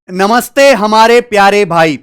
नमस्ते हमारे प्यारे भाई।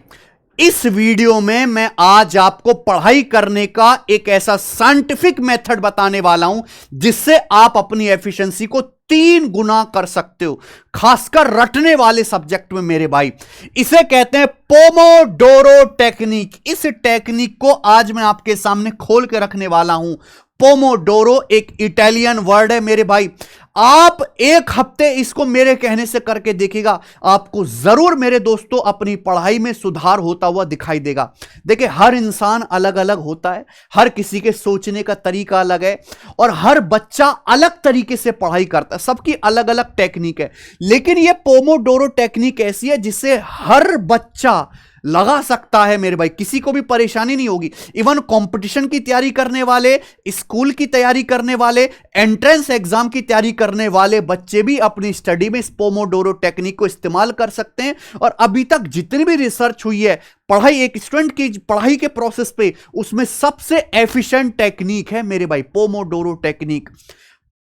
इस वीडियो में मैं आज आपको पढ़ाई करने का एक ऐसा साइंटिफिक मेथड बताने वाला हूं जिससे आप अपनी एफिशिएंसी को 3 गुना कर सकते हो, खासकर रटने वाले सब्जेक्ट में मेरे भाई। इसे कहते हैं पोमोडोरो टेक्निक। इस टेक्निक को आज मैं आपके सामने खोल के रखने वाला हूं। पोमोडोरो एक इटालियन वर्ड है मेरे भाई। आप एक हफ्ते इसको मेरे कहने से करके देखिएगा, आपको जरूर मेरे दोस्तों अपनी पढ़ाई में सुधार होता हुआ दिखाई देगा। देखिए, हर इंसान अलग अलग होता है, हर किसी के सोचने का तरीका अलग है और हर बच्चा अलग तरीके से पढ़ाई करता है। सबकी अलग अलग टेक्निक है, लेकिन यह पोमोडोरो टेक्निक ऐसी है जिससे हर बच्चा लगा सकता है मेरे भाई। किसी को भी परेशानी नहीं होगी। इवन कंपटीशन की तैयारी करने वाले, स्कूल की तैयारी करने वाले, एंट्रेंस एग्जाम की तैयारी करने वाले बच्चे भी अपनी स्टडी में इस पोमोडोरो टेक्निक को इस्तेमाल कर सकते हैं। और अभी तक जितनी भी रिसर्च हुई है पढ़ाई, एक स्टूडेंट की पढ़ाई के प्रोसेस पे, उसमें सबसे एफिशिएंट टेक्निक है मेरे भाई पोमोडोरो टेक्निक।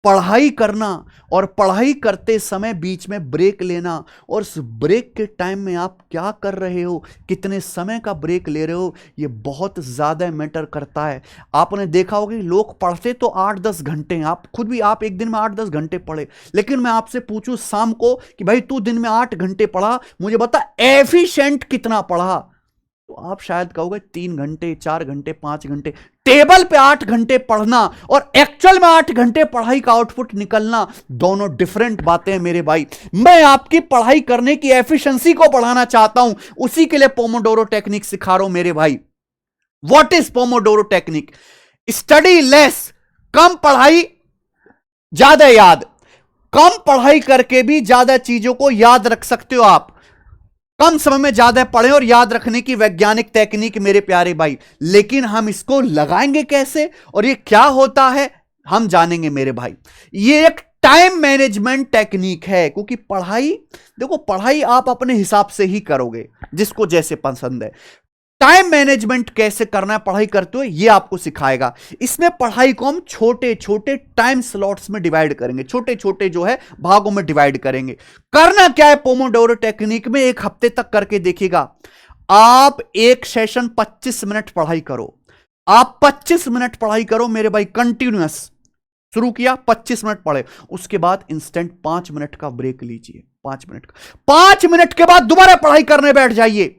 पढ़ाई करना और पढ़ाई करते समय बीच में ब्रेक लेना, और उस ब्रेक के टाइम में आप क्या कर रहे हो, कितने समय का ब्रेक ले रहे हो, यह बहुत ज्यादा मैटर करता है। आपने देखा होगा लोग पढ़ते तो 8-10 घंटे हैं, आप खुद भी आप एक दिन में 8-10 घंटे पढ़े, लेकिन मैं आपसे पूछूं शाम को कि भाई तू दिन में 8 घंटे पढ़ा, मुझे बता एफिशिएंट कितना पढ़ा। तो आप शायद कहोगे 3 घंटे, 4 घंटे, 5 घंटे। टेबल पे 8 घंटे पढ़ना और एक्चुअल में 8 घंटे पढ़ाई का आउटपुट निकलना, दोनों डिफरेंट बातें हैं मेरे भाई। मैं आपकी पढ़ाई करने की एफिशिएंसी को बढ़ाना चाहता हूं, उसी के लिए पोमोडोरो टेक्निक सिखा रहा हूं मेरे भाई। What is pomodoro technique? Study less, कम पढ़ाई ज्यादा याद। कम पढ़ाई करके भी ज्यादा चीजों को याद रख सकते हो आप। कम समय में ज्यादा पढ़ें और याद रखने की वैज्ञानिक टेक्निक मेरे प्यारे भाई। लेकिन हम इसको लगाएंगे कैसे और ये क्या होता है, हम जानेंगे मेरे भाई। ये एक टाइम मैनेजमेंट टेक्निक है, क्योंकि पढ़ाई, देखो पढ़ाई आप अपने हिसाब से ही करोगे, जिसको जैसे पसंद है। टाइम मैनेजमेंट कैसे करना है पढ़ाई करते हुए, यह आपको सिखाएगा। इसमें पढ़ाई को हम छोटे छोटे टाइम स्लॉट्स में डिवाइड करेंगे, छोटे छोटे जो है भागों में डिवाइड करेंगे। करना क्या है पोमोडोरो टेक्निक में, एक हफ्ते तक करके देखिएगा। आप एक सेशन 25 मिनट पढ़ाई करो। आप 25 मिनट पढ़ाई करो मेरे भाई, कंटिन्यूअस। शुरू किया 25 मिनट पढ़े, उसके बाद इंस्टेंट 5 मिनट का ब्रेक लीजिए। 5 मिनट का, 5 मिनट के बाद दोबारा पढ़ाई करने बैठ जाइए।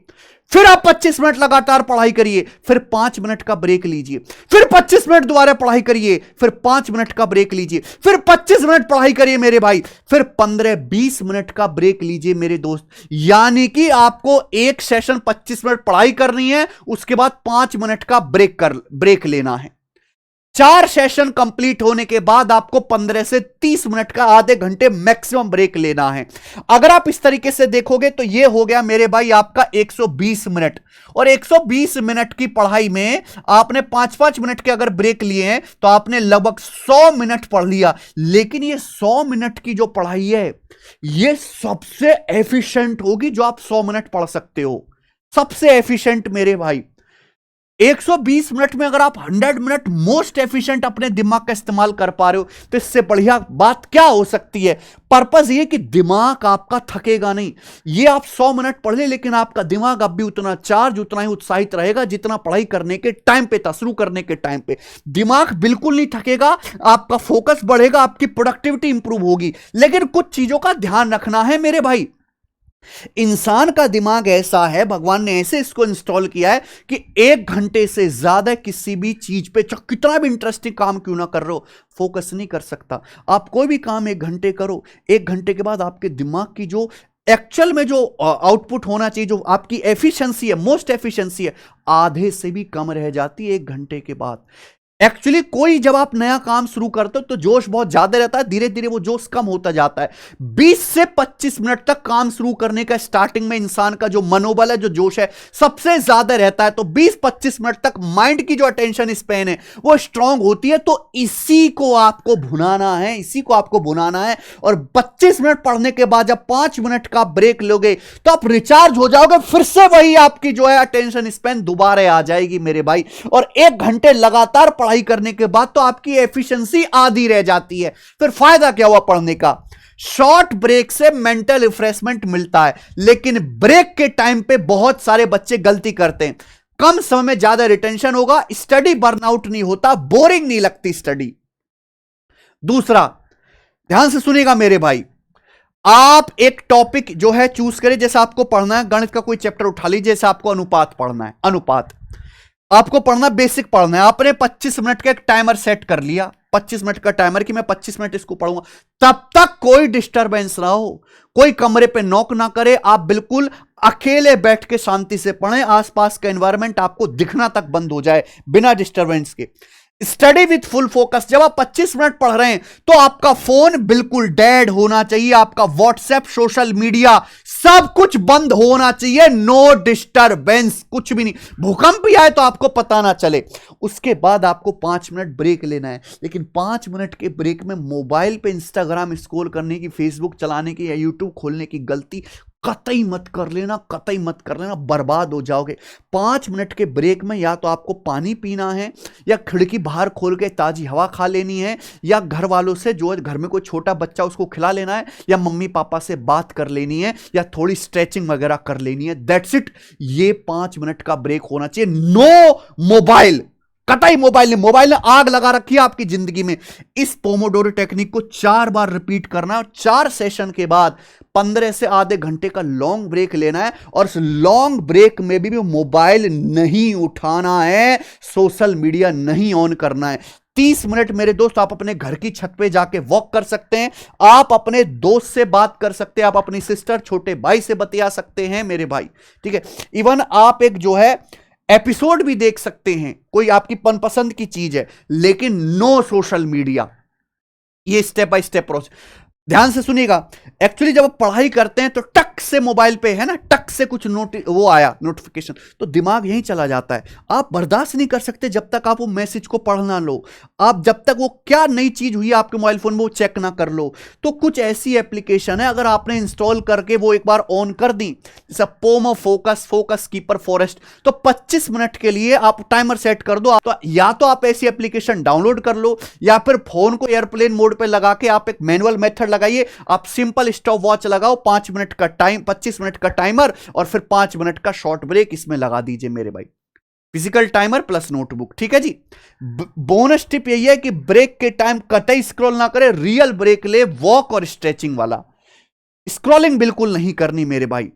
फिर आप 25 मिनट लगातार पढ़ाई करिए, फिर 5 मिनट का ब्रेक लीजिए, फिर 25 मिनट दोबारा पढ़ाई करिए, फिर 5 मिनट का ब्रेक लीजिए, फिर 25 मिनट पढ़ाई करिए मेरे भाई, फिर 15-20 मिनट का ब्रेक लीजिए मेरे दोस्त। यानी कि आपको एक सेशन 25 मिनट पढ़ाई करनी है, उसके बाद 5 मिनट का ब्रेक लेना है। 4 सेशन कंप्लीट होने के बाद आपको 15 से 30 मिनट का, आधे घंटे मैक्सिमम ब्रेक लेना है। अगर आप इस तरीके से देखोगे तो यह हो गया मेरे भाई आपका 120 मिनट। और 120 मिनट की पढ़ाई में आपने 5-5 मिनट के अगर ब्रेक लिए हैं तो आपने लगभग 100 मिनट पढ़ लिया। लेकिन ये 100 मिनट की जो पढ़ाई है, यह सबसे एफिशिएंट होगी जो आप 100 मिनट पढ़ सकते हो। सबसे एफिशिएंट मेरे भाई। 120 मिनट में अगर आप 100 मिनट मोस्ट एफिशिएंट अपने दिमाग का इस्तेमाल कर पा रहे हो, तो इससे बढ़िया बात क्या हो सकती है। पर्पस ये कि दिमाग आपका थकेगा नहीं। ये आप 100 मिनट पढ़ ले, लेकिन आपका दिमाग अब भी उतना चार्ज, उतना ही उत्साहित रहेगा जितना पढ़ाई करने के टाइम पे था, शुरू करने के टाइम पे। दिमाग बिल्कुल नहीं थकेगा, आपका फोकस बढ़ेगा, आपकी प्रोडक्टिविटी इंप्रूव होगी। लेकिन कुछ चीजों का ध्यान रखना है मेरे भाई। इंसान का दिमाग ऐसा है, भगवान ने ऐसे इसको इंस्टॉल किया है कि 1 घंटे से ज्यादा किसी भी चीज पे, कितना भी इंटरेस्टिंग काम क्यों ना कर रहे हो, फोकस नहीं कर सकता। आप कोई भी काम 1 घंटे करो, 1 घंटे के बाद आपके दिमाग की जो एक्चुअल में जो आउटपुट होना चाहिए, जो आपकी एफिशिएंसी है, मोस्ट एफिशिएंसी है, आधे से भी कम रह जाती है 1 घंटे के बाद। एक्चुअली कोई जब आप नया काम शुरू करते हो तो जोश बहुत ज्यादा रहता है, धीरे धीरे वो जोश कम होता जाता है। 20 से 25 मिनट तक काम शुरू करने का स्टार्टिंग में इंसान का जो मनोबल है, जो जोश है, सबसे ज्यादा रहता है। तो 20-25 मिनट तक माइंड की जो अटेंशन स्पैन है वो स्ट्रांग होती है। तो इसी को आपको भुनाना है, इसी को आपको भुनाना है। और 25 मिनट पढ़ने के बाद जब 5 मिनट का ब्रेक लोगे तो आप रिचार्ज हो जाओगे, फिर से वही आपकी जो है अटेंशन स्पैन दोबारा आ जाएगी मेरे भाई। और 1 घंटे लगातार पढ़ाई करने के बाद तो आपकी एफिशिएंसी आधी रह जाती है। फिर फायदा क्या हुआ पढ़ने का। शॉर्ट ब्रेक से मेंटल रिफ्रेशमेंट मिलता है, लेकिन ब्रेक के टाइम पे बहुत सारे बच्चे गलती करते हैं। कम समय में ज्यादा रिटेंशन होगा, स्टडी बर्नआउट नहीं होता, बोरिंग नहीं लगती स्टडी। दूसरा, ध्यान से सुनिएगा मेरे भाई, आप एक टॉपिक जो है चूज करें। जैसे आपको पढ़ना है गणित का कोई चैप्टर उठा लीजिए, जैसे आपको अनुपात पढ़ना है, अनुपात आपको पढ़ना, बेसिक पढ़ना है। आपने 25 मिनट का एक टाइमर सेट कर लिया, 25 मिनट का टाइमर कि मैं 25 मिनट इसको पढ़ूंगा। तब तक कोई डिस्टरबेंस ना हो, कोई कमरे पे नॉक ना करे, आप बिल्कुल अकेले बैठ के शांति से पढ़ें, आसपास का एनवायरनमेंट आपको दिखना तक बंद हो जाए बिना डिस्टरबेंस के। Study with full focus. जब आप 25 मिनट पढ़ रहे हैं तो आपका फोन बिल्कुल डेड होना चाहिए, आपका व्हाट्सएप, सोशल मीडिया सब कुछ बंद होना चाहिए, नो डिस्टरबेंस, कुछ भी नहीं। भूकंप भी आए तो आपको पता ना चले। उसके बाद आपको 5 मिनट ब्रेक लेना है, लेकिन 5 मिनट के ब्रेक में मोबाइल पे इंस्टाग्राम स्क्रॉल करने की, फेसबुक चलाने की या यूट्यूब खोलने की गलती कतई मत कर लेना, कतई मत कर लेना, बर्बाद हो जाओगे। 5 मिनट के ब्रेक में या तो आपको पानी पीना है, या खिड़की बाहर खोल के ताजी हवा खा लेनी है, या घर वालों से, जो घर में कोई छोटा बच्चा उसको खिला लेना है, या मम्मी पापा से बात कर लेनी है, या थोड़ी स्ट्रेचिंग वगैरह कर लेनी है। That's it. ये 5 मिनट का ब्रेक होना चाहिए। नो मोबाइल, कतई मोबाइल ने, मोबाइल ने आग लगा रखी है आपकी जिंदगी में। इस पोमोडोरो टेक्निक को 4 बार रिपीट करना है, और 4 सेशन के बाद 15 से आधे घंटे का लॉन्ग ब्रेक लेना है, और उस लॉन्ग ब्रेक में भी मोबाइल नहीं उठाना है, सोशल मीडिया नहीं ऑन करना है। 30 मिनट मेरे दोस्त आप अपने घर की छत पे जाके वॉक कर सकते हैं, आप अपने दोस्त से बात कर सकते हैं, आप अपनी सिस्टर, छोटे भाई से बतिया सकते हैं मेरे भाई, ठीक है। इवन आप एक जो है एपिसोड भी देख सकते हैं, कोई आपकी मनपसंद की चीज है, लेकिन नो सोशल मीडिया। ये स्टेप बाय स्टेप प्रोसेस, ध्यान से सुनिएगा। एक्चुअली जब आप पढ़ाई करते हैं तो टक से मोबाइल पे है ना, टक से कुछ वो आया नोटिफिकेशन, तो दिमाग यहीं चला जाता है। आप बर्दाश्त नहीं कर सकते जब तक आप वो मैसेज को पढ़ ना लो, आप जब तक वो क्या नई चीज हुई आपके मोबाइल फोन में वो चेक ना कर लो। तो कुछ ऐसी एप्लीकेशन है, अगर आपने इंस्टॉल करके वो एक बार ऑन कर दी, जैसे पोमो फोकस, फोकस कीपर फॉरेस्ट, तो 25 मिनट के लिए आप टाइमर सेट कर दो। तो या तो आप ऐसी एप्लीकेशन डाउनलोड कर लो, या फिर फोन को एयरप्लेन मोड पे लगा के आप एक मैनुअल मेथड लगाइए। आप सिंपल स्टॉप वॉच लगाओ, 5 मिनट का टाइम, 25 मिनट का टाइमर, और फिर 5 मिनट का शॉर्ट ब्रेक इसमें लगा दीजिए मेरे भाई। फिजिकल टाइमर प्लस नोटबुक, ठीक है जी। बोनस टिप यही है कि ब्रेक के टाइम कतई स्क्रॉल ना करें, रियल ब्रेक ले, वॉक और स्ट्रेचिंग वाला, स्क्रॉलिंग बिल्कुल नहीं करनी मेरे भाई।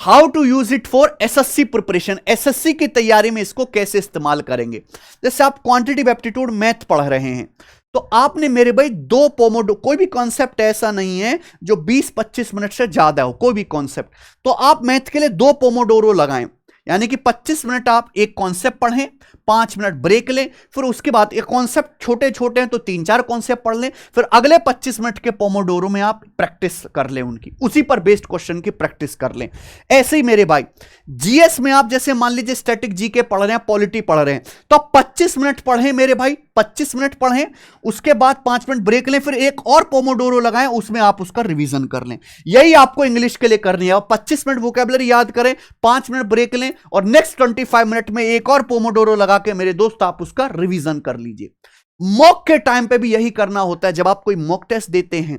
How to use it for SSC preparation, SSC की तैयारी में इसको कैसे इस्तेमाल करेंगे। जैसे आप क्वांटिटेटिव एप्टीट्यूड मैथ पढ़ रहे हैं, तो आपने मेरे भाई 2 पोमोडो, कोई भी कॉन्सेप्ट ऐसा नहीं है जो 20-25 मिनट से ज्यादा हो, कोई भी कॉन्सेप्ट, तो आप मैथ के लिए 2 पोमोडोरो लगाएं, यानी कि 25 मिनट आप एक कॉन्सेप्ट पढ़ें, 5 मिनट ब्रेक लें, फिर उसके बाद एक कॉन्सेप्ट छोटे छोटे हैं तो 3-4 कॉन्सेप्ट पढ़ लें, फिर अगले 25 मिनट के पोमोडोरो में आप प्रैक्टिस कर लें, उनकी उसी पर बेस्ड क्वेश्चन की प्रैक्टिस कर लें। ऐसे ही मेरे भाई जीएस में आप जैसे मान लीजिए स्टैटिक जीके पढ़ रहे हैं, पॉलिटी पढ़ रहे हैं, तो आप 25 मिनट पढ़ें मेरे भाई, 25 मिनट पढ़ें, उसके बाद 5 मिनट ब्रेक लें, फिर एक और पोमोडोरो लगाएं, उसमें आप उसका रिवीजन कर लें। यही आपको इंग्लिश के लिए करनी है। 25 मिनट वोकैबुलरी याद करें, 5 मिनट ब्रेक लें, और नेक्स्ट 25 मिनट में एक और पोमोडोरो लगा के मेरे दोस्त आप उसका रिवीजन कर लीजिए। मॉक के टाइम पे भी यही करना होता है। जब आप कोई मॉक टेस्ट देते हैं,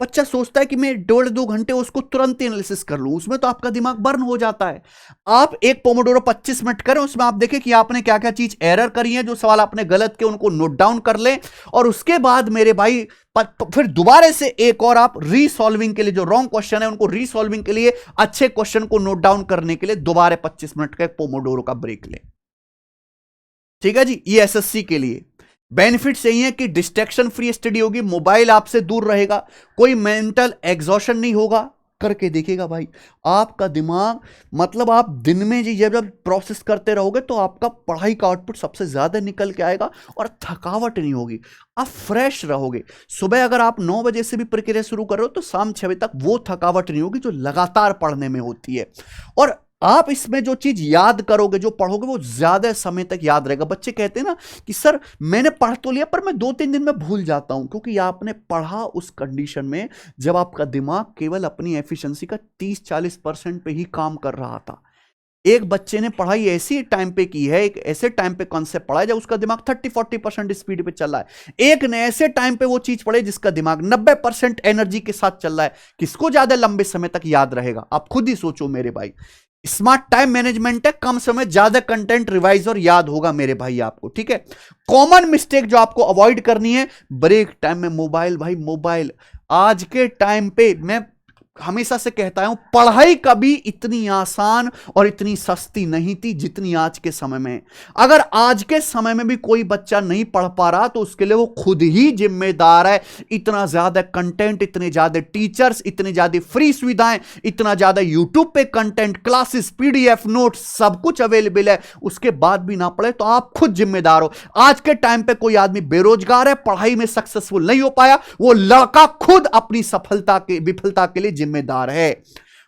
बच्चा सोचता है कि मैं 1.5-2 घंटे उसको तुरंत एनालिसिस कर लूं, उसमें तो आपका दिमाग बर्न हो जाता है। आप एक पोमोडोरो 25 मिनट करें, उसमें आप देखें कि आपने क्या क्या चीज एरर करी है, जो सवाल आपने गलत किए उनको नोट डाउन कर लें, और उसके बाद मेरे भाई फिर दोबारा से एक और आप रीसॉल्विंग के लिए, जो रॉन्ग क्वेश्चन है उनको रीसॉल्विंग के लिए, अच्छे क्वेश्चन को नोट डाउन करने के लिए दोबारा 25 मिनट का एक पोमोडोरो का ब्रेक लें, ठीक है जी। ये एसएससी के लिए बेनिफिट्स यही है कि डिस्ट्रैक्शन फ्री स्टडी होगी, मोबाइल आपसे दूर रहेगा, कोई मेंटल एग्जॉशन नहीं होगा। करके देखिएगा भाई, आपका दिमाग, मतलब आप दिन में जी जब प्रोसेस करते रहोगे तो आपका पढ़ाई का आउटपुट सबसे ज्यादा निकल के आएगा, और थकावट नहीं होगी, आप फ्रेश रहोगे। सुबह अगर आप 9 बजे से भी प्रक्रिया शुरू कर रहे हो तो शाम 6 बजे तक वो थकावट नहीं होगी जो लगातार पढ़ने में होती है। और आप इसमें जो चीज याद करोगे, जो पढ़ोगे, वो ज्यादा समय तक याद रहेगा। बच्चे कहते हैं ना कि सर मैंने पढ़ तो लिया पर मैं 2-3 दिन में भूल जाता हूं, क्योंकि आपने पढ़ा उस कंडीशन में जब आपका दिमाग केवल अपनी एफिशिएंसी का 30-40% पे ही काम कर रहा था। एक बच्चे ने पढ़ाई ऐसी टाइम पे की है, एक ऐसे टाइम पे कॉन्सेप्ट पढ़ा है जब उसका दिमाग 30-40% स्पीड पे चल रहा है। एक ने ऐसे टाइम पे वो चीज पढ़े जिसका दिमाग 90% एनर्जी के साथ चल रहा है। किसको ज्यादा लंबे समय तक याद रहेगा? आप खुद ही सोचो मेरे भाई। स्मार्ट टाइम मैनेजमेंट है, कम समय ज्यादा कंटेंट रिवाइज और याद होगा मेरे भाई आपको, ठीक है। कॉमन मिस्टेक जो आपको अवॉइड करनी है, ब्रेक टाइम में मोबाइल। भाई मोबाइल आज के टाइम पे मैं हमेशा से कहता हूं, पढ़ाई कभी इतनी आसान और इतनी सस्ती नहीं थी जितनी आज के समय में। अगर आज के समय में भी कोई बच्चा नहीं पढ़ पा रहा तो उसके लिए वो खुद ही जिम्मेदार है। इतना ज्यादा कंटेंट, इतने ज्यादा टीचर्स, इतनी ज्यादा फ्री सुविधाएं, इतना ज्यादा यूट्यूब पे कंटेंट, क्लासेस, पीडीएफ, नोट्स, सब कुछ अवेलेबल है, उसके बाद भी ना पढ़े तो आप खुद जिम्मेदार हो। आज के टाइम पे कोई आदमी बेरोजगार है, पढ़ाई में सक्सेसफुल नहीं हो पाया, वो लड़का खुद अपनी विफलता के लिए जिम्मेदार है।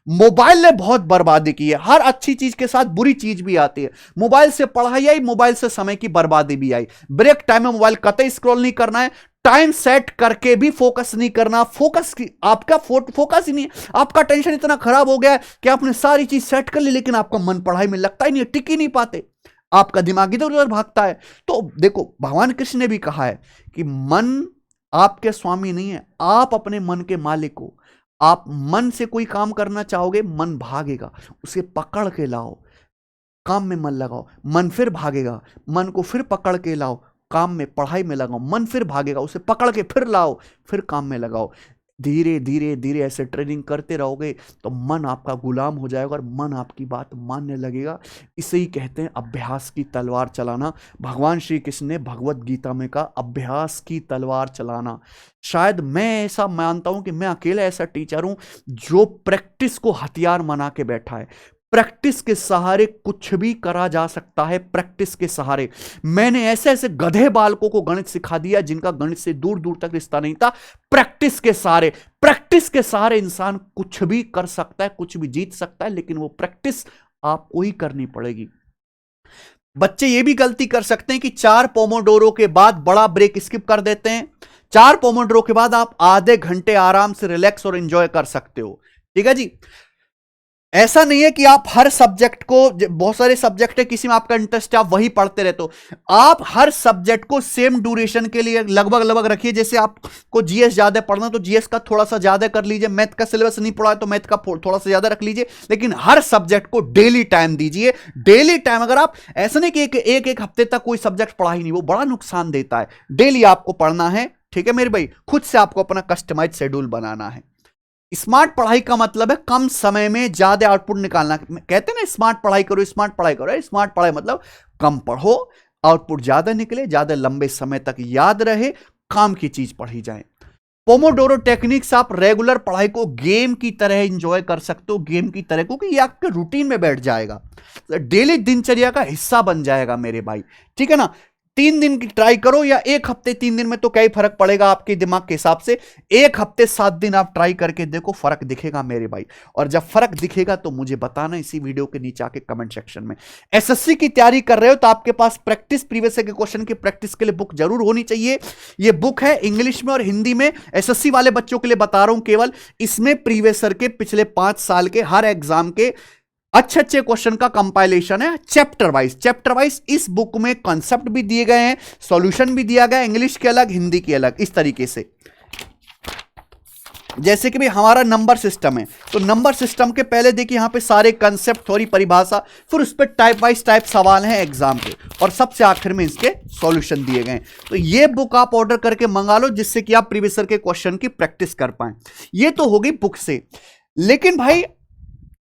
मोबाइल ने बहुत बर्बादी की है। हर अच्छी चीज के साथ बुरी चीज भी आती है। मोबाइल से पढ़ाई आई, मोबाइल से समय की बर्बादी भी आई। ब्रेक टाइम में मोबाइल कतई स्क्रॉल नहीं करना है। टाइम सेट करके भी फोकस नहीं करना। आपका फोकस ही नहीं है। आपका टेंशन इतना खराब हो गया है कि आपने सारी चीज सेट कर ली, लेकिन आपका मन पढ़ाई में लगता ही नहीं है, टिक ही नहीं पाते, आपका दिमाग इधर उधर भागता है। तो देखो, भगवान कृष्ण ने भी कहा है कि मन आपके स्वामी नहीं है, आप अपने मन के मालिक हो। आप मन से कोई काम करना चाहोगे, मन भागेगा, उसे पकड़ के लाओ, काम में मन लगाओ, मन फिर भागेगा, मन को फिर पकड़ के लाओ, काम में पढ़ाई में लगाओ, मन फिर भागेगा, उसे पकड़ के फिर लाओ, फिर काम में लगाओ। धीरे धीरे धीरे ऐसे ट्रेनिंग करते रहोगे तो मन आपका गुलाम हो जाएगा और मन आपकी बात मानने लगेगा। इसे ही कहते हैं अभ्यास की तलवार चलाना। भगवान श्री कृष्ण ने भगवत गीता में कहा अभ्यास की तलवार चलाना। शायद मैं ऐसा मानता हूं कि मैं अकेला ऐसा टीचर हूं जो प्रैक्टिस को हथियार बना के बैठा है। प्रैक्टिस के सहारे कुछ भी करा जा सकता है। प्रैक्टिस के सहारे मैंने ऐसे ऐसे गधे बालकों को गणित सिखा दिया जिनका गणित से दूर दूर तक रिश्ता नहीं था। प्रैक्टिस के सहारे इंसान कुछ भी कर सकता है, कुछ भी जीत सकता है, लेकिन वो प्रैक्टिस आपको ही करनी पड़ेगी। बच्चे ये भी गलती कर सकते हैं कि 4 पोमोडोरो के बाद बड़ा ब्रेक स्किप कर देते हैं। 4 पोमोडोरो के बाद आप आधे घंटे आराम से रिलैक्स और एंजॉय कर सकते हो, ठीक है जी। ऐसा नहीं है कि आप हर सब्जेक्ट को, बहुत सारे सब्जेक्ट है, किसी में आपका इंटरेस्ट है आप वही पढ़ते रहते हो। आप हर सब्जेक्ट को सेम ड्यूरेशन के लिए लगभग रखिए। जैसे आपको जीएस ज्यादा पढ़ना तो जीएस का थोड़ा सा ज्यादा कर लीजिए, मैथ का सिलेबस नहीं पढ़ा है तो मैथ का थोड़ा सा ज्यादा रख लीजिए, लेकिन हर सब्जेक्ट को डेली टाइम दीजिए। डेली टाइम, अगर आप ऐसा नहीं कि एक हफ्ते तक कोई सब्जेक्ट पढ़ा ही नहीं, वो बड़ा नुकसान देता है। डेली आपको पढ़ना है, ठीक है मेरे भाई। खुद से आपको अपना कस्टमाइज शेड्यूल बनाना है। स्मार्ट पढ़ाई का मतलब है कम समय में ज्यादा आउटपुट निकालना। कहते हैं ना स्मार्ट पढ़ाई करो, स्मार्ट पढ़ाई करो। स्मार्ट पढ़ाई मतलब कम पढ़ो, आउटपुट ज्यादा निकले, ज्यादा लंबे समय तक याद रहे, काम की चीज पढ़ी जाए। पोमोडोरो टेक्निक से आप रेगुलर पढ़ाई को गेम की तरह एंजॉय कर सकते हो, गेम की तरह, क्योंकि ये आपके रूटीन में बैठ जाएगा, डेली दिनचर्या का हिस्सा बन जाएगा मेरे भाई, ठीक है ना। 3 दिन की ट्राई करो या 1 हफ्ते 3 दिन में तो क्या ही फर्क पड़ेगा आपके दिमाग के हिसाब से। 1 हफ्ते 7 दिन आप ट्राई करके देखो, फर्क दिखेगा मेरे भाई। और जब फर्क दिखेगा तो मुझे बताना इसी वीडियो के नीचे आके कमेंट सेक्शन में। एसएससी की तैयारी कर रहे हो तो आपके पास प्रैक्टिस, प्रीवियस ईयर के क्वेश्चन की प्रैक्टिस के लिए बुक जरूर होनी चाहिए। ये बुक है इंग्लिश में और हिंदी में, एसएससी वाले बच्चों के लिए बता रहा हूं केवल। इसमें प्रीवियस ईयर के पिछले 5 साल के हर एग्जाम के अच्छे क्वेश्चन का कंपाइलेशन है, चैप्टर वाइज। इस बुक में कॉन्सेप्ट भी दिए गए हैं, सॉल्यूशन भी दिया गया है, इंग्लिश के अलग, हिंदी के अलग, इस तरीके से। जैसे कि भाई हमारा नंबर सिस्टम है, तो नंबर सिस्टम के पहले देखिए यहां पे सारे कंसेप्ट, थोड़ी परिभाषा, फिर उस पर टाइप वाइज टाइप सवाल हैं एग्जाम के, और सबसे आखिर में इसके सॉल्यूशन दिए गए। तो ये बुक आप ऑर्डर करके मंगा लो, जिससे कि आप प्रीवियस ईयर के क्वेश्चन की प्रैक्टिस कर पाए। ये तो हो गई बुक से। लेकिन भाई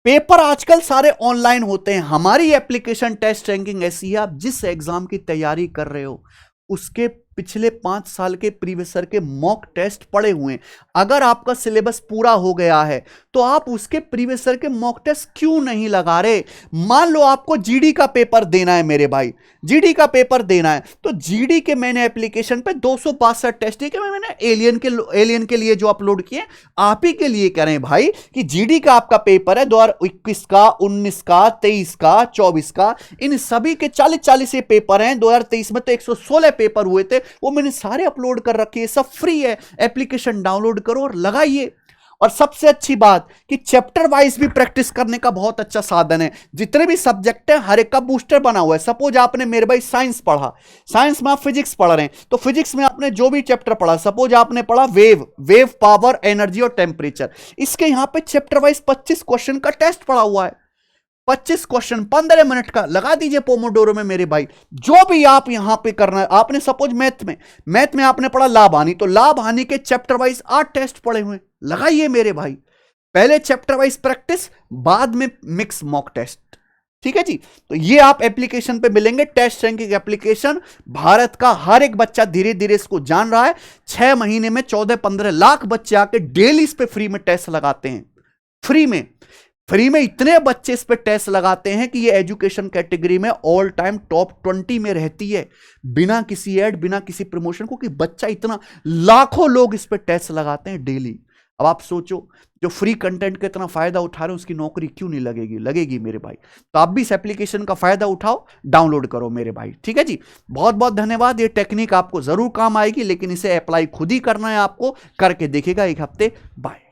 पेपर आजकल सारे ऑनलाइन होते हैं। हमारी एप्लीकेशन टेस्ट रैंकिंग ऐसी है, आप जिस एग्जाम की तैयारी कर रहे हो उसके पिछले 5 साल के प्रीवियस ईयर के मॉक टेस्ट पड़े हुए हैं। अगर आपका सिलेबस पूरा हो गया है तो आप उसके प्रीवियस ईयर के मॉक टेस्ट क्यों नहीं लगा रहे। मान लो आपको जीडी का पेपर देना है मेरे भाई, जीडी का पेपर देना है, तो जीडी के मैंने एप्लीकेशन पे 262 टेस्ट है, मैंने एलियन के लिए जो अपलोड किए, आप ही के लिए करें भाई, कि जीडी का आपका पेपर है 2021 का, 19 का, 23 का, 24 का, इन सभी के 40 ये पेपर हैं। 2023 में तो 116 पेपर हुए थे, वो मैंने सारे अपलोड कर रखे हैं, सब फ्री है। एप्लीकेशन डाउनलोड करो और लगाइए। और सबसे अच्छी बात कि चैप्टर वाइज भी प्रैक्टिस करने का बहुत अच्छा साधन है। जितने भी सब्जेक्ट है हर एक का बूस्टर बना हुआ है। सपोज आपने मेरे भाई साइंस पढ़ा, साइंस में आप फिजिक्स पढ़ रहे हैं, तो फिजिक्स में आपने जो भी चैप्टर पढ़ा, सपोज आपने पढ़ा वेव पावर, एनर्जी और टेम्परेचर, इसके यहां पे चैप्टर वाइज 25 क्वेश्चन का टेस्ट पड़ा हुआ है। 25 क्वेश्चन 15 मिनट का लगा दीजिए पोमोडोरो में मेरे भाई। जो भी आप यहां पे करना है, आपने सपोज मैथ में आपने पढ़ा लाभ हानि, तो लाभ हानि के चैप्टर वाइज 8 टेस्ट पड़े हुए, लगाइए मेरे भाई। पहले चैप्टर वाइज प्रैक्टिस, बाद में मिक्स मॉक टेस्ट। ठीक है जी। तो ये आप एप्लीकेशन पे मिलेंगे, टेस्ट रैंकिंग एप्लीकेशन। भारत का हर एक बच्चा धीरे धीरे इसको जान रहा है। 6 महीने में 14-15 लाख बच्चे आके डेली इस पे फ्री में टेस्ट लगाते हैं। फ्री में इतने बच्चे इस पे टेस्ट लगाते हैं कि ये एजुकेशन कैटेगरी में ऑल टाइम टॉप 20 में रहती है, बिना किसी ऐड, बिना किसी प्रमोशन को, कि बच्चा इतना, लाखों लोग इस पे टेस्ट लगाते हैं डेली। अब आप सोचो, जो फ्री कंटेंट का इतना फायदा उठा रहे हैं उसकी नौकरी क्यों नहीं लगेगी? लगेगी मेरे भाई। तो आप भी इस एप्लीकेशन का फायदा उठाओ, डाउनलोड करो मेरे भाई। ठीक है जी, बहुत बहुत धन्यवाद। ये टेक्निक आपको जरूर काम आएगी, लेकिन इसे अप्लाई खुद ही करना है आपको, करके देखिएगा एक हफ्ते। बाय।